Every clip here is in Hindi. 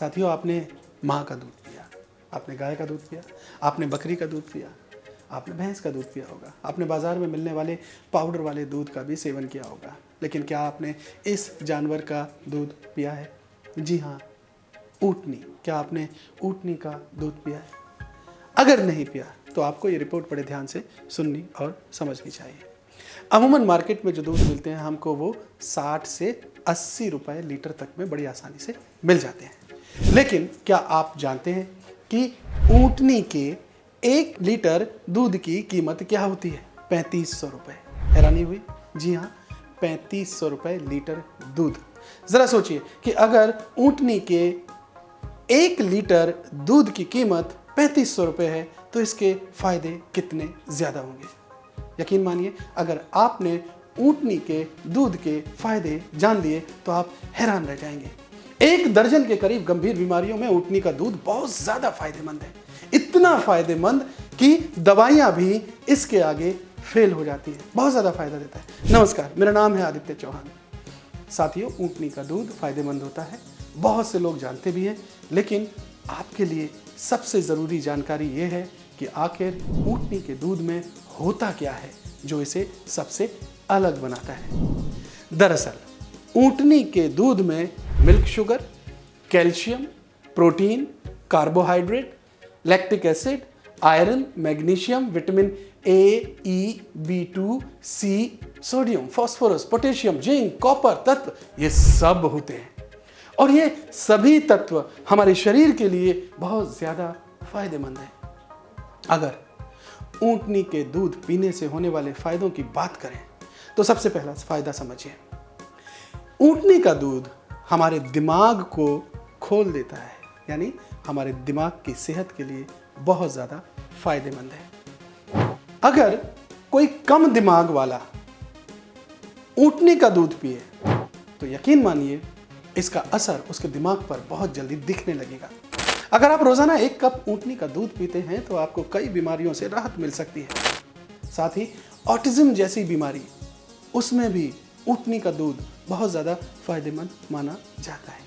साथियों, आपने माँ का दूध पिया, आपने गाय का दूध पिया, आपने बकरी का दूध पिया, आपने भैंस का दूध पिया होगा, आपने बाज़ार में मिलने वाले पाउडर वाले दूध का भी सेवन किया होगा, लेकिन क्या आपने इस जानवर का दूध पिया है? जी हाँ, ऊँटनी। क्या आपने ऊँटनी का दूध पिया है? अगर नहीं पिया तो आपको ये रिपोर्ट बड़े ध्यान से सुननी और समझनी चाहिए। अमूमन मार्केट में जो दूध मिलते हैं हमको वो 60 से 80 रुपए लीटर तक में बड़ी आसानी से मिल जाते हैं। लेकिन क्या आप जानते हैं कि ऊँटनी के 1 लीटर दूध की कीमत क्या होती है? 3500 रुपये। हैरानी हुई? जी हाँ, 3500 रुपये लीटर दूध। ज़रा सोचिए कि अगर ऊँटनी के 1 लीटर दूध की कीमत 3500 रुपये है तो इसके फायदे कितने ज़्यादा होंगे। यकीन मानिए, अगर आपने ऊँटनी के दूध के फायदे जान लिए तो आप हैरान रह जाएंगे। 1 दर्जन के करीब गंभीर बीमारियों में ऊँटनी का दूध बहुत ज़्यादा फायदेमंद है। इतना फायदेमंद कि दवाइयाँ भी इसके आगे फेल हो जाती हैं। बहुत ज़्यादा फायदा देता है। नमस्कार, मेरा नाम है आदित्य चौहान। साथियों, ऊँटनी का दूध फायदेमंद होता है, बहुत से लोग जानते भी हैं, लेकिन आपके लिए सबसे ज़रूरी जानकारी ये है कि आखिर ऊँटनी के दूध में होता क्या है जो इसे सबसे अलग बनाता है। दरअसल ऊँटनी के दूध में milk sugar, calcium, protein, carbohydrate, lactic acid, iron, magnesium, vitamin A, E, B2, C, sodium, phosphorus, potassium, zinc, copper तत्व, ये सब होते हैं। और ये सभी तत्व हमारे शरीर के लिए बहुत ज़्यादा फायदेमंद हैं। अगर ऊँटनी के दूध पीने से होने वाले फायदों की बात करें तो सबसे पहला फायदा समझिए। ऊँटनी का दूध हमारे दिमाग को खोल देता है, यानी हमारे दिमाग की सेहत के लिए बहुत ज़्यादा फायदेमंद है। अगर कोई कम दिमाग वाला ऊँटनी का दूध पिए तो यकीन मानिए इसका असर उसके दिमाग पर बहुत जल्दी दिखने लगेगा। अगर आप रोजाना 1 कप ऊँटनी का दूध पीते हैं तो आपको कई बीमारियों से राहत मिल सकती है। साथ ही ऑटिज्म जैसी बीमारी, उसमें भी ऊँटनी का दूध बहुत ज़्यादा फायदेमंद माना जाता है।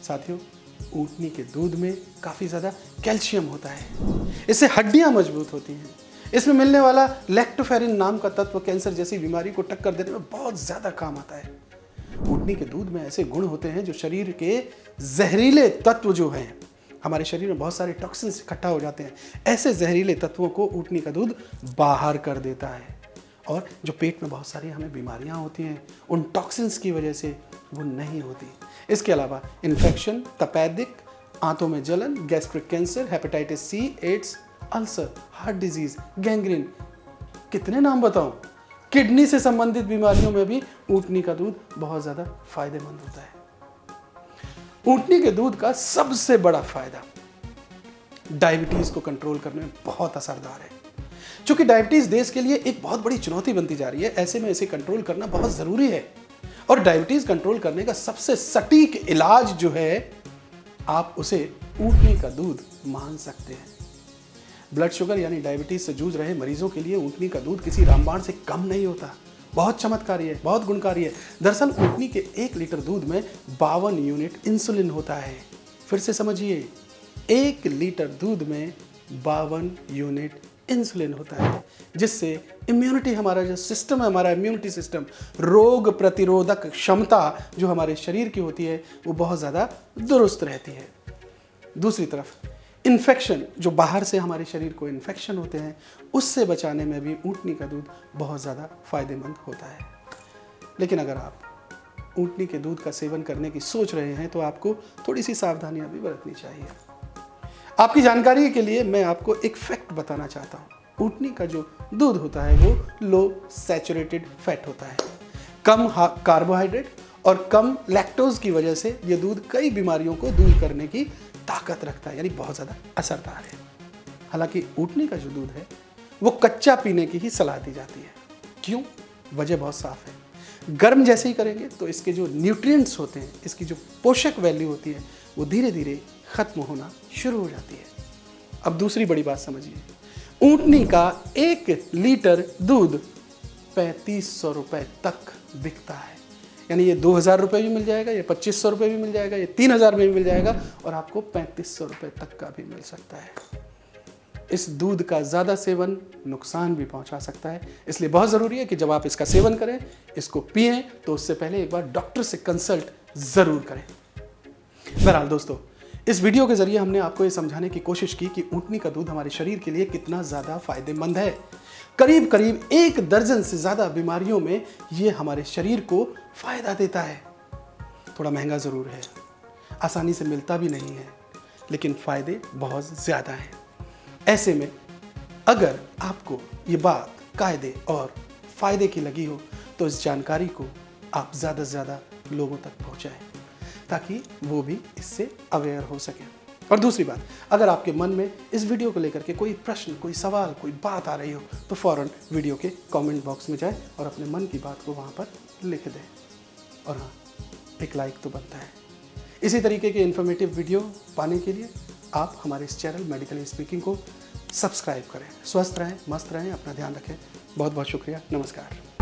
साथियों, ऊँटनी के दूध में काफ़ी ज़्यादा कैल्शियम होता है, इससे हड्डियाँ मजबूत होती हैं। इसमें मिलने वाला लैक्टोफेरिन नाम का तत्व कैंसर जैसी बीमारी को टक्कर देने में बहुत ज़्यादा काम आता है। ऊँटनी के दूध में ऐसे गुण होते हैं जो शरीर के जहरीले तत्व जो हैं, हमारे शरीर में बहुत सारे टॉक्सिन्स इकट्ठा हो जाते हैं, ऐसे जहरीले तत्वों को ऊँटनी का दूध बाहर कर देता है। और जो पेट में बहुत सारी हमें बीमारियां होती हैं, उन टॉक्सिन्स की वजह से वो नहीं होती। इसके अलावा इन्फेक्शन, तपेदिक, आंतों में जलन, gastric cancer, hepatitis C, AIDS, ulcer, heart disease, gangrene, कितने नाम बताऊं, किडनी से संबंधित बीमारियों में भी ऊँटनी का दूध बहुत ज़्यादा फायदेमंद होता है। ऊँटनी के दूध का सबसे बड़ा फायदा डायबिटीज़ को कंट्रोल करने में बहुत असरदार है। चूंकि डायबिटीज़ देश के लिए एक बहुत बड़ी चुनौती बनती जा रही है, ऐसे में इसे कंट्रोल करना बहुत ज़रूरी है। और डायबिटीज़ कंट्रोल करने का सबसे सटीक इलाज जो है, आप उसे ऊँटनी का दूध मान सकते हैं। ब्लड शुगर यानी डायबिटीज़ से जूझ रहे मरीजों के लिए ऊँटनी का दूध किसी रामबाण से कम नहीं होता। बहुत चमत्कारी है, बहुत गुणकारी है। दरअसल ऊँटनी के 1 लीटर दूध में 52 यूनिट इंसुलिन होता है। फिर से समझिए, 1 लीटर दूध में 52 यूनिट इंसुलिन होता है, जिससे इम्यूनिटी, हमारा जो सिस्टम है, हमारा इम्यूनिटी सिस्टम, रोग प्रतिरोधक क्षमता जो हमारे शरीर की होती है, वो बहुत ज़्यादा दुरुस्त रहती है। दूसरी तरफ इन्फेक्शन, जो बाहर से हमारे शरीर को इन्फेक्शन होते हैं, उससे बचाने में भी ऊँटनी का दूध बहुत ज़्यादा फायदेमंद होता है। लेकिन अगर आप ऊँटनी के दूध का सेवन करने की सोच रहे हैं तो आपको थोड़ी सी सावधानियां भी बरतनी चाहिए। आपकी जानकारी के लिए मैं आपको एक फैक्ट बताना चाहता हूँ। ऊँटनी का जो दूध होता है वो लो सैचुरेटेड फैट होता है, कम कार्बोहाइड्रेट और कम लैक्टोज की वजह से ये दूध कई बीमारियों को दूर करने की ताकत रखता है, यानी बहुत ज़्यादा असरदार है। हालांकि ऊँटनी का जो दूध है वो कच्चा पीने की ही सलाह दी जाती है। क्यों? वजह बहुत साफ है। गर्म जैसे ही करेंगे तो इसके जो न्यूट्रिएंट्स होते हैं, इसकी जो पोषक वैल्यू होती है, वो धीरे धीरे खत्म होना शुरू हो जाती है। अब दूसरी बड़ी बात समझिए, ऊँटनी का 1 लीटर दूध 3500 रुपए तक बिकता है। यानी ये 2,000 रुपये भी मिल जाएगा, ये 2,500 रुपये भी मिल जाएगा, ये 3,000 में भी मिल जाएगा और आपको 3,500 रुपये तक का भी मिल सकता है। इस दूध का ज़्यादा सेवन नुकसान भी पहुंचा सकता है, इसलिए बहुत ज़रूरी है कि जब आप इसका सेवन करें, इसको पिएं, तो उससे पहले एक बार डॉक्टर से कंसल्ट ज़रूर करें। बहरहाल दोस्तों, इस वीडियो के ज़रिए हमने आपको ये समझाने की कोशिश की कि ऊँटनी का दूध हमारे शरीर के लिए कितना ज़्यादा फ़ायदेमंद है। करीब करीब 1 दर्जन से ज़्यादा बीमारियों में ये हमारे शरीर को फ़ायदा देता है। थोड़ा महंगा ज़रूर है, आसानी से मिलता भी नहीं है, लेकिन फ़ायदे बहुत ज़्यादा हैं। ऐसे में अगर आपको ये बात कायदे और फ़ायदे की लगी हो तो इस जानकारी को आप ज़्यादा से ज़्यादा लोगों तक पहुँचाएँ, ताकि वो भी इससे अवेयर हो सकें। और दूसरी बात, अगर आपके मन में इस वीडियो को लेकर के कोई प्रश्न, कोई सवाल, कोई बात आ रही हो तो फ़ौरन वीडियो के कमेंट बॉक्स में जाएं और अपने मन की बात को वहाँ पर लिख दें। और हाँ, एक लाइक तो बनता है। इसी तरीके के इन्फॉर्मेटिव वीडियो पाने के लिए आप हमारे इस चैनल मेडिकली स्पीकिंग को सब्सक्राइब करें। स्वस्थ रहें, मस्त रहें, अपना ध्यान रखें। बहुत बहुत शुक्रिया। नमस्कार।